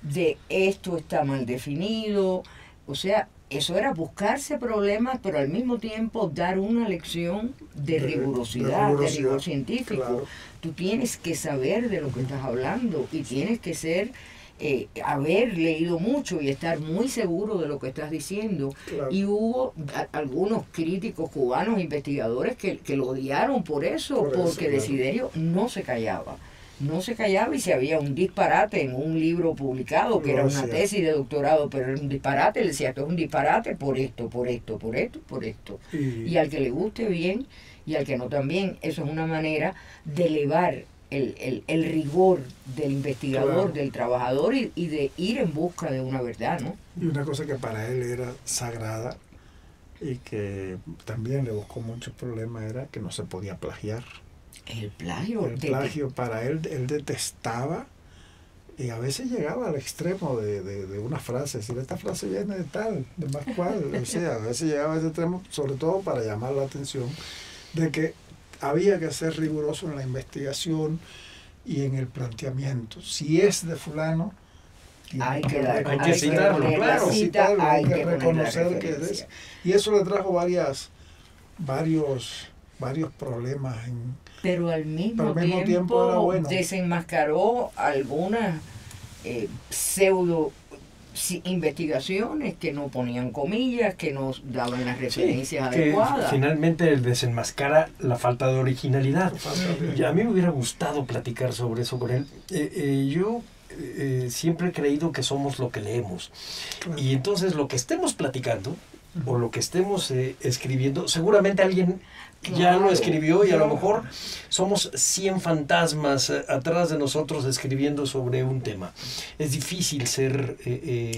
de esto está mal definido. O sea, eso era buscarse problemas, pero al mismo tiempo dar una lección de rigurosidad, de rigor científico. Claro. Tú tienes que saber de lo que estás hablando y tienes que haber leído mucho y estar muy seguro de lo que estás diciendo. Claro. Y hubo algunos críticos cubanos, investigadores, que lo odiaron por eso, porque Desiderio no se callaba. No se callaba, y si había un disparate en un libro publicado, que era una tesis de doctorado, pero era un disparate, le decía, esto es un disparate por esto. Y al que le guste bien, y al que no también, eso es una manera de elevar el rigor del investigador, del trabajador, y de ir en busca de una verdad, ¿no? Y una cosa que para él era sagrada y que también le buscó muchos problemas era que no se podía plagiar. El plagio para él detestaba, y a veces llegaba al extremo de una frase, decir, esta frase viene de tal, de más cual, o sea, a veces llegaba a ese extremo, sobre todo para llamar la atención de que había que ser riguroso en la investigación y en el planteamiento. Si es de fulano, hay que citarlo, claro. Hay que reconocer que es de ese. Y eso le trajo varios problemas. Pero al mismo tiempo era bueno. Desenmascaró algunas pseudo investigaciones que no ponían comillas, que no daban las referencias adecuadas. Finalmente desenmascara la falta de originalidad. Y a mí me hubiera gustado platicar sobre eso con él. Yo siempre he creído que somos lo que leemos. Claro. Y entonces lo que estemos platicando o lo que estemos escribiendo, seguramente alguien ya Claro, lo escribió y a lo claro. mejor somos 100 fantasmas atrás de nosotros escribiendo sobre un tema. Es difícil ser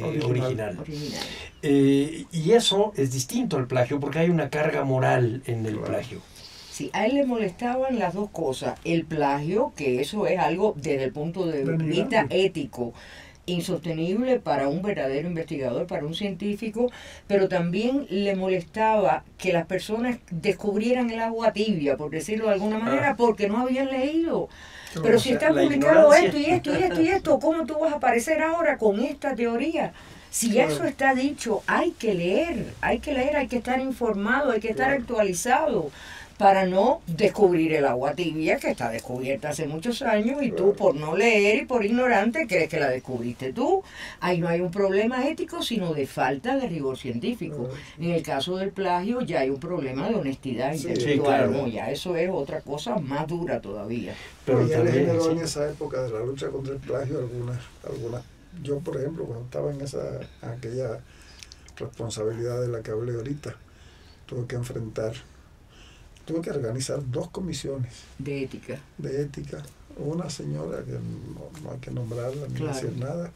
original. Original. Y eso es distinto al plagio porque hay una carga moral en el plagio. Sí, a él le molestaban las dos cosas. El plagio, que eso es algo desde el punto de vista ético insostenible para un verdadero investigador, para un científico, pero también le molestaba que las personas descubrieran el agua tibia, por decirlo de alguna manera, porque no habían leído. Pero si está publicado esto y esto y esto y esto, ¿cómo tú vas a aparecer ahora con esta teoría? Si eso está dicho, hay que leer, hay que estar informado, hay que estar actualizado para no descubrir el agua tibia que está descubierta hace muchos años y tú por no leer y por ignorante crees que la descubriste tú. Ahí no hay un problema ético, sino de falta de rigor científico. En el caso del plagio ya hay un problema de honestidad intelectual, claro. ¿no? Ya eso es otra cosa más dura todavía. Pero ya le también, generó sí. en esa época de la lucha contra el plagio algunas. Yo, por ejemplo, cuando estaba en aquella responsabilidad de la que hablé ahorita, tuve que organizar 2 comisiones De ética. de ética. Una señora que no hay que nombrarla ni Claro. decir nada,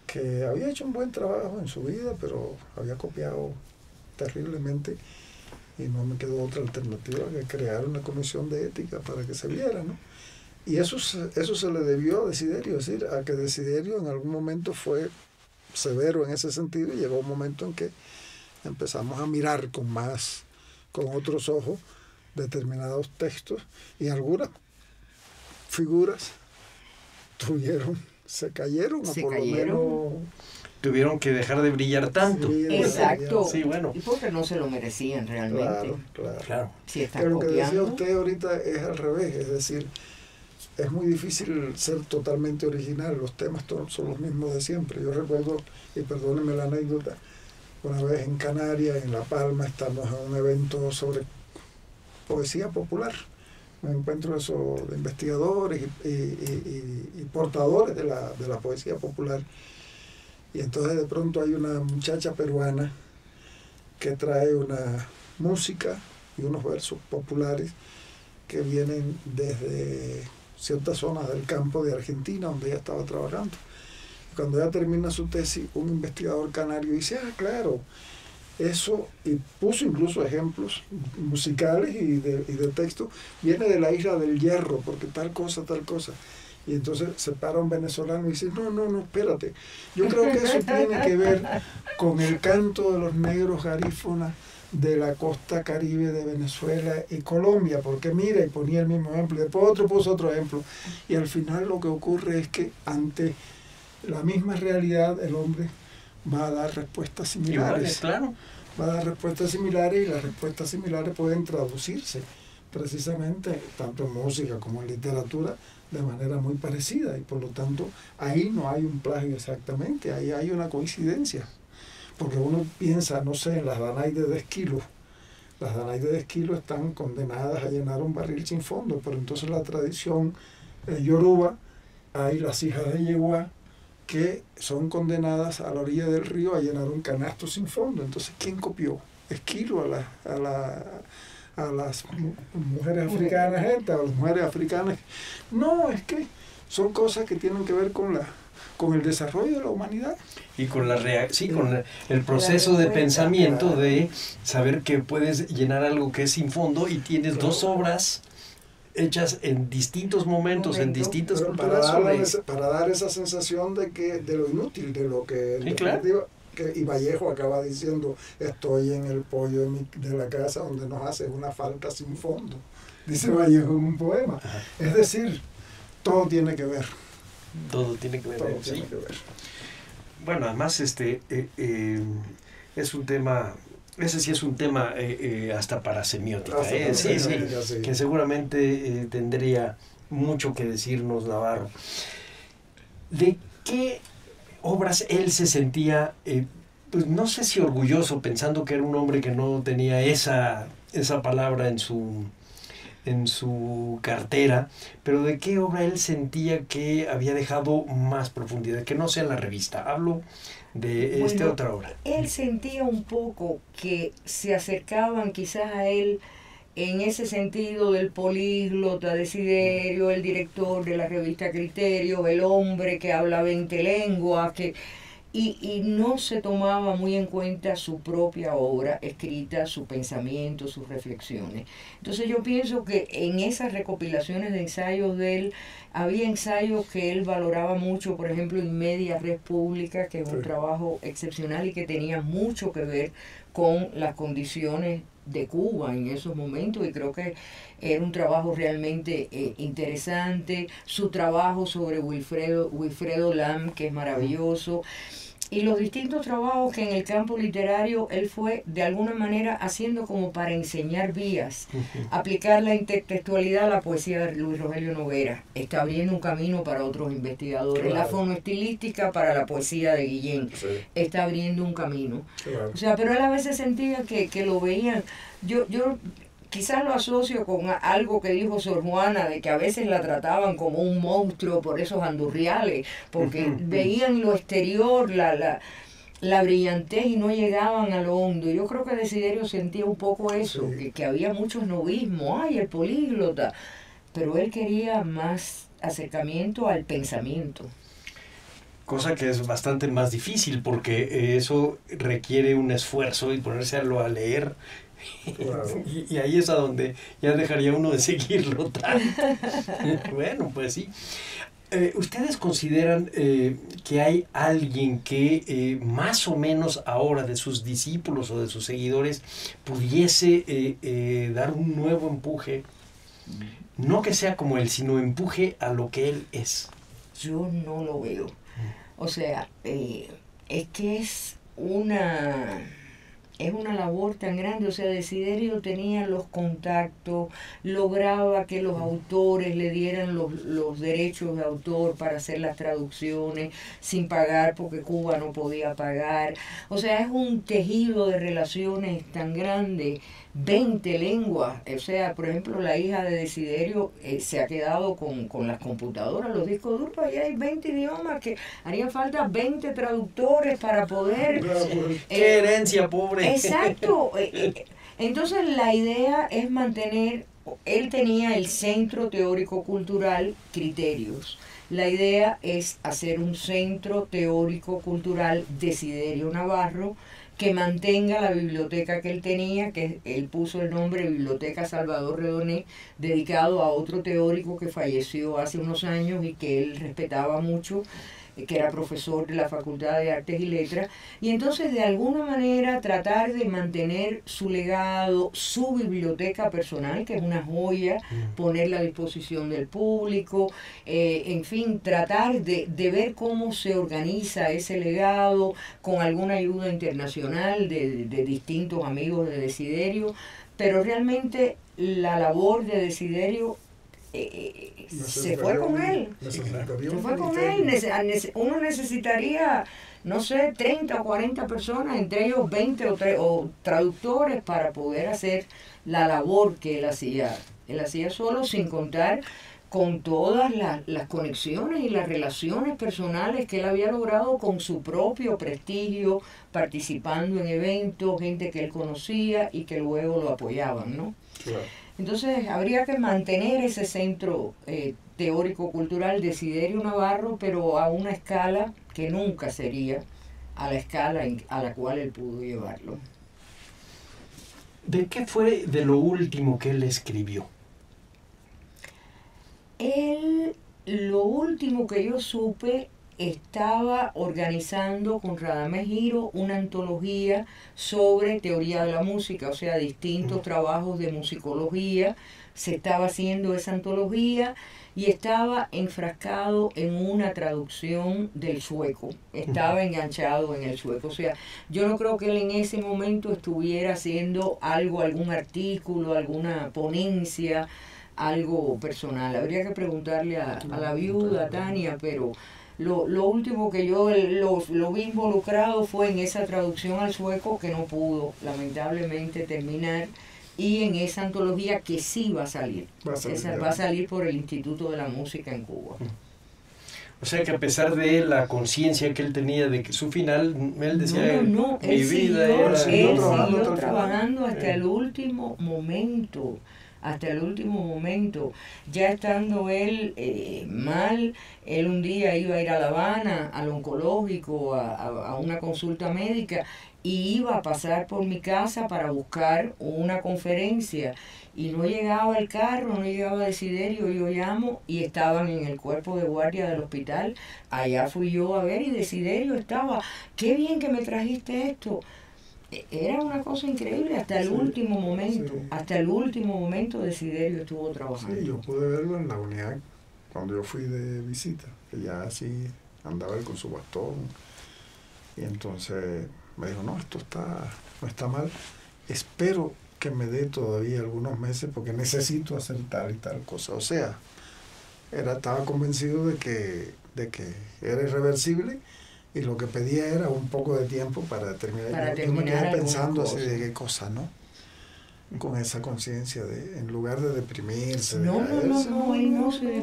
que había hecho un buen trabajo en su vida, pero había copiado terriblemente y no me quedó otra alternativa que crear una comisión de ética para que se viera, ¿no? Y eso se le debió a Desiderio, es decir, a que Desiderio en algún momento fue severo en ese sentido y llegó un momento en que empezamos a mirar con otros ojos determinados textos y algunas figuras se cayeron o por lo menos Tuvieron que dejar de brillar tanto. Sí, Exacto. Sí, bueno. Y porque no se lo merecían realmente. Claro. Si están Pero lo que decía copiando. usted ahorita es al revés, es decir, es muy difícil ser totalmente original, los temas son los mismos de siempre. Yo recuerdo, y perdónenme la anécdota, una vez en Canarias, en La Palma, estamos en un evento sobre poesía popular. Me encuentro eso de investigadores y portadores de la poesía popular. Y entonces de pronto hay una muchacha peruana que trae una música y unos versos populares que vienen desde ciertas zonas del campo de Argentina donde ella estaba trabajando. Y cuando ella termina su tesis, un investigador canario dice, claro, eso, y puso incluso ejemplos musicales y de texto, viene de la isla del Hierro, porque tal cosa. Y entonces se para un venezolano y dice, no, espérate. Yo creo que eso tiene que ver con el canto de los negros garífonas de la costa caribe de Venezuela y Colombia, porque mira, y ponía el mismo ejemplo, y después otro puso otro ejemplo. Y al final lo que ocurre es que ante la misma realidad el hombre va a dar respuestas similares. Claro. Va a dar respuestas similares y las respuestas similares pueden traducirse precisamente tanto en música como en literatura de manera muy parecida y por lo tanto ahí no hay un plagio exactamente, ahí hay una coincidencia, porque uno piensa, no sé, en las Danaides de Esquilo. Las Danaides de Esquilo están condenadas a llenar un barril sin fondo, pero entonces la tradición yoruba, hay las hijas de Yeguá que son condenadas a la orilla del río a llenar un canasto sin fondo. Entonces, ¿quién copió? Esquilo a las mujeres africanas, a las mujeres africanas. No, es que son cosas que tienen que ver con el desarrollo de la humanidad. Y con con el proceso de pensamiento de saber que puedes llenar algo que es sin fondo y tienes dos obras hechas en distintos momentos, en distintas culturas. Para dar esa sensación de lo inútil, de lo que... Sí, claro. Y Vallejo acaba diciendo, estoy en el pollo de la casa donde nos hace una falta sin fondo. Dice Vallejo en un poema. Ajá. Es decir, todo tiene que ver. Todo tiene que ver. Todo Sí. tiene que ver. Bueno, además es un tema, ese sí es un tema hasta para semiótica. Sí, que seguramente tendría mucho que decirnos Navarro. ¿De qué obras él se sentía, pues no sé si orgulloso, pensando que era un hombre que no tenía esa palabra en su en su cartera, pero ¿de qué obra él sentía que había dejado más profundidad? Que no sea en la revista. Hablo de otra obra. Él sentía un poco que se acercaban quizás a él en ese sentido del políglota Desiderio, el director de la revista Criterio, el hombre que habla 20 lenguas, y no se tomaba muy en cuenta su propia obra escrita, su pensamiento, sus reflexiones. Entonces yo pienso que en esas recopilaciones de ensayos de él, había ensayos que él valoraba mucho, por ejemplo, In Media Res Publica, que es un trabajo excepcional y que tenía mucho que ver con las condiciones de Cuba en esos momentos, y creo que era un trabajo realmente interesante. Su trabajo sobre Wilfredo Lam, que es maravilloso, y los distintos trabajos que en el campo literario él fue de alguna manera haciendo como para enseñar vías, aplicar la intertextualidad a la poesía de Luis Rogelio Noguera, está abriendo un camino para otros investigadores, claro. La fonoestilística para la poesía de Guillén, sí. Está abriendo un camino, claro. O sea, pero él a veces sentía que lo veían, yo quizás lo asocio con algo que dijo Sor Juana, de que a veces la trataban como un monstruo por esos andurriales, porque veían lo exterior, la brillantez, y no llegaban a lo hondo. Yo creo que Desiderio sentía un poco eso, sí. que había mucho esnovismo, el políglota, pero él quería más acercamiento al pensamiento. Cosa que es bastante más difícil, porque eso requiere un esfuerzo y ponerse a leer. Claro. Y ahí es a donde ya dejaría uno de seguirlo tanto. Bueno, pues sí. ¿Ustedes consideran que hay alguien que más o menos ahora de sus discípulos o de sus seguidores pudiese dar un nuevo empuje? No que sea como él, sino empuje a lo que él es. Yo no lo veo. O sea, es que es una labor tan grande. O sea, Desiderio tenía los contactos, lograba que los autores le dieran los derechos de autor para hacer las traducciones sin pagar, porque Cuba no podía pagar. O sea, es un tejido de relaciones tan grande, 20 lenguas. O sea, por ejemplo, la hija de Desiderio se ha quedado con las computadoras, los discos duros, y hay 20 idiomas, que harían falta 20 traductores para poder... ¡Qué herencia, pobre! Exacto. Entonces la idea es mantener, él tenía el Centro Teórico Cultural Criterios. La idea es hacer un Centro Teórico Cultural Desiderio Navarro, que mantenga la biblioteca que él tenía, que él puso el nombre Biblioteca Salvador Redoné, dedicado a otro teórico que falleció hace unos años y que él respetaba mucho, que era profesor de la Facultad de Artes y Letras, y entonces de alguna manera tratar de mantener su legado, su biblioteca personal, que es una joya, ponerla a disposición del público, en fin, tratar de ver cómo se organiza ese legado con alguna ayuda internacional de distintos amigos de Desiderio, pero realmente la labor de Desiderio se fue con él. Uno necesitaría, no sé, 30 o 40 personas, entre ellos 20 o traductores, para poder hacer la labor que él hacía. Él hacía solo, sin contar con todas las conexiones y las relaciones personales que él había logrado con su propio prestigio, participando en eventos, gente que él conocía y que luego lo apoyaban, ¿no? Claro. Entonces habría que mantener ese centro teórico-cultural Desiderio Navarro, pero a una escala que nunca sería a la escala a la cual él pudo llevarlo. ¿De qué fue de lo último que él escribió? Lo último que yo supe, estaba organizando con Radamés Giro una antología sobre teoría de la música, o sea, distintos trabajos de musicología. Se estaba haciendo esa antología y estaba enfrascado en una traducción del sueco, estaba enganchado en el sueco. O sea, yo no creo que él en ese momento estuviera haciendo algún artículo, alguna ponencia, algo personal. Habría que preguntarle a la viuda, Tania, pero lo último que yo lo vi involucrado fue en esa traducción al sueco, que no pudo lamentablemente terminar, y en esa antología que sí va a salir. Va a salir por el Instituto de la Música en Cuba. O sea que a pesar de la conciencia que él tenía de que su final, él decía, mi vida era... Él siguió trabajando hasta el último momento. Hasta el último momento, ya estando él mal, él un día iba a ir a La Habana, al oncológico, a una consulta médica, y iba a pasar por mi casa para buscar una conferencia, y no llegaba el carro, no llegaba Desiderio, yo llamo, y estaban en el cuerpo de guardia del hospital. Allá fui yo a ver, y Desiderio estaba, qué bien que me trajiste esto. Era una cosa increíble hasta el último momento. Hasta el último momento Desiderio estuvo trabajando. Sí, yo pude verlo en la unidad cuando yo fui de visita, que ya así andaba él con su bastón. Y entonces me dijo, no, esto no está mal. Espero que me dé todavía algunos meses porque necesito hacer tal y tal cosa. O sea, estaba convencido de que era irreversible. Y lo que pedía era un poco de tiempo para terminar. Yo me quedé pensando así de qué cosa, ¿no? Con esa conciencia en lugar de deprimirse, de caerse.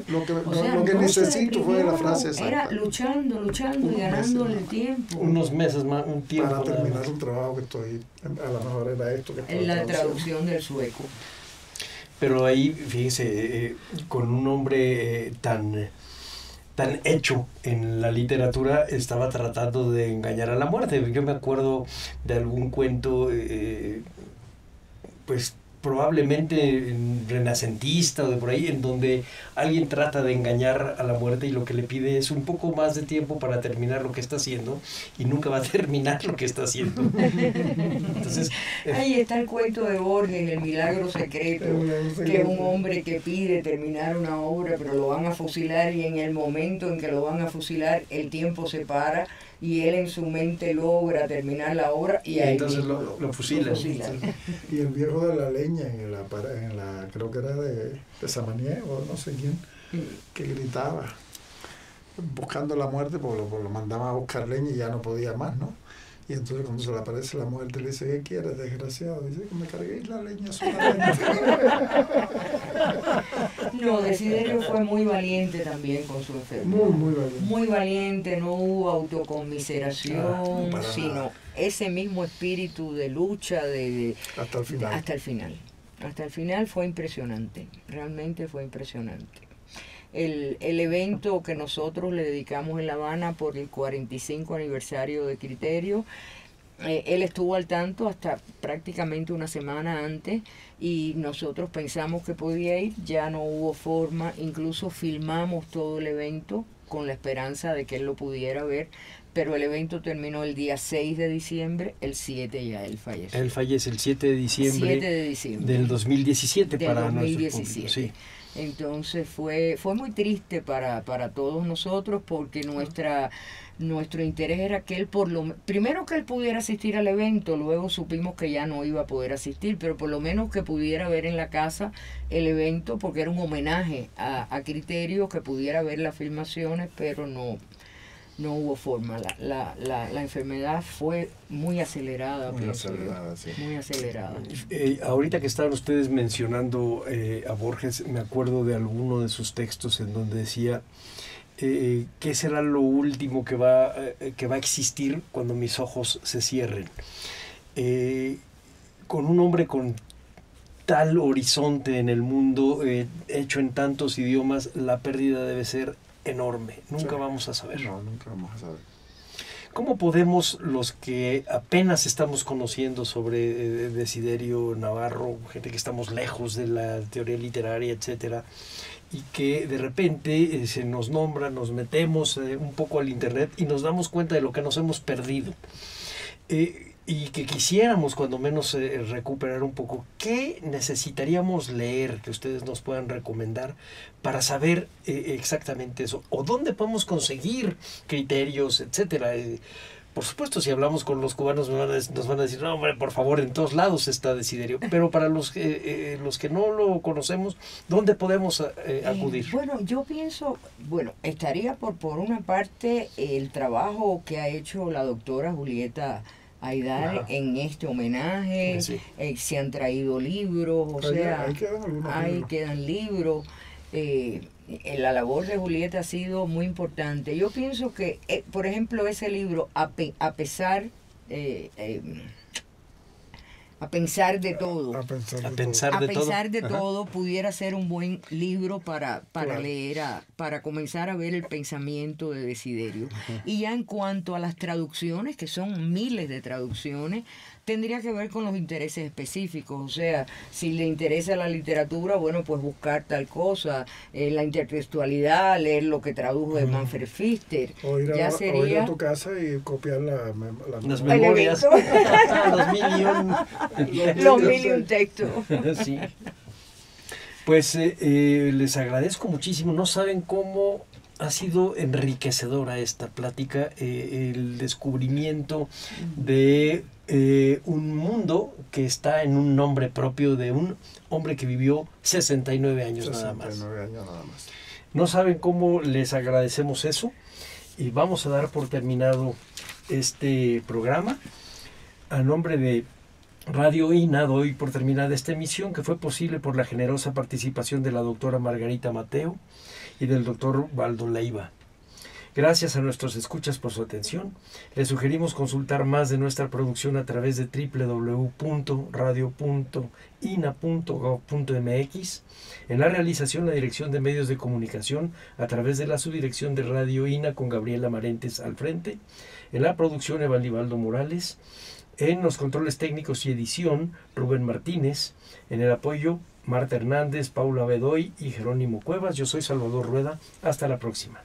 Lo que necesito fue la frase exacta. Era luchando y ganando el tiempo. Unos meses más, un tiempo. Para terminar un trabajo que estoy, a lo mejor era esto que en la traducción del sueco. Pero ahí, fíjese, con un hombre tan hecho en la literatura, estaba tratando de engañar a la muerte. Yo me acuerdo de algún cuento, pues probablemente renacentista o de por ahí, en donde alguien trata de engañar a la muerte y lo que le pide es un poco más de tiempo para terminar lo que está haciendo, y nunca va a terminar lo que está haciendo. Entonces, ahí está el cuento de Borges, El milagro secreto, que es un hombre que pide terminar una obra, pero lo van a fusilar, y en el momento en que lo van a fusilar, el tiempo se para, y él en su mente logra terminar la obra, y ahí entonces lo fusilan. Y el viejo de la leña en la creo que era de Samaniego o no sé quién, que gritaba buscando la muerte porque lo mandaba a buscar leña y ya no podía más, ¿no? Y entonces cuando se le aparece la muerte le dice, ¿qué quieres, desgraciado? Dice, que me carguéis la leña solamente. No, Desiderio fue muy valiente también con su enfermedad. Muy valiente. Muy valiente, no hubo autoconmiseración, sino ese mismo espíritu de lucha hasta el final. Hasta el final fue impresionante, realmente fue impresionante. El evento que nosotros le dedicamos en La Habana por el 45 aniversario de Criterio, él estuvo al tanto hasta prácticamente una semana antes, y nosotros pensamos que podía ir, ya no hubo forma, incluso filmamos todo el evento con la esperanza de que él lo pudiera ver, pero el evento terminó el día 6 de diciembre, el 7 ya él falleció. Él fallece el 7 de diciembre, del 2017 para nuestro público, sí. Entonces fue muy triste para todos nosotros, porque nuestro interés era que él primero que él pudiera asistir al evento, luego supimos que ya no iba a poder asistir, pero por lo menos que pudiera ver en la casa el evento, porque era un homenaje a Criterio, que pudiera ver las filmaciones, pero no hubo forma. La enfermedad fue muy acelerada. Muy acelerada, sí. Muy acelerada. Ahorita que estaban ustedes mencionando a Borges, me acuerdo de alguno de sus textos en donde decía, ¿qué será lo último que va a existir cuando mis ojos se cierren? Con un hombre con tal horizonte en el mundo, hecho en tantos idiomas, la pérdida debe ser enorme. Nunca vamos a saber. No, nunca vamos a saber. ¿Cómo podemos, los que apenas estamos conociendo sobre Desiderio Navarro, gente que estamos lejos de la teoría literaria, etcétera, y que de repente se nos nombra, nos metemos un poco al internet y nos damos cuenta de lo que nos hemos perdido? Y que quisiéramos cuando menos recuperar un poco, ¿qué necesitaríamos leer que ustedes nos puedan recomendar para saber exactamente eso? ¿O dónde podemos conseguir criterios, etcétera? Por supuesto, si hablamos con los cubanos nos van a decir, no, hombre, por favor, en todos lados está Desiderio. Pero para los que no lo conocemos, ¿dónde podemos acudir? Bueno, yo pienso, estaría por una parte el trabajo que ha hecho la doctora Julieta Aidar en este homenaje. Sí. Se han traído libros, o sea, ahí quedan libros. La labor de Julieta ha sido muy importante. Yo pienso que, por ejemplo, ese libro, a pensar de todo. A pensar de todo, pudiera ser un buen libro para claro, leer, para comenzar a ver el pensamiento de Desiderio. Uh-huh. Y ya en cuanto a las traducciones, que son miles de traducciones, tendría que ver con los intereses específicos. O sea, si le interesa la literatura, bueno, pues buscar tal cosa, la intertextualidad, leer lo que tradujo de Manfred Pfister. O ir a tu casa y copiar las memorias. Los mil y un textos. Sí. Pues les agradezco muchísimo. No saben cómo ha sido enriquecedora esta plática, el descubrimiento de un mundo que está en un nombre propio de un hombre que vivió 69 años nada más. No saben cómo les agradecemos eso, y vamos a dar por terminado este programa. A nombre de Radio INA doy por terminada esta emisión, que fue posible por la generosa participación de la doctora Margarita Mateo y del doctor Waldo Leiva. Gracias a nuestros escuchas por su atención. Les sugerimos consultar más de nuestra producción a través de www.radio.ina.gov.mx. En la realización, la Dirección de Medios de Comunicación a través de la Subdirección de Radio INA con Gabriela Marentes al frente. En la producción, Evaldivaldo Morales. En los controles técnicos y edición, Rubén Martínez. En el apoyo, Marta Hernández, Paula Bedoy y Jerónimo Cuevas. Yo soy Salvador Rueda. Hasta la próxima.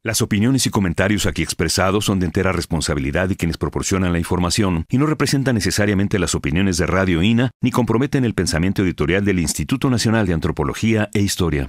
Las opiniones y comentarios aquí expresados son de entera responsabilidad de quienes proporcionan la información y no representan necesariamente las opiniones de Radio INA ni comprometen el pensamiento editorial del Instituto Nacional de Antropología e Historia.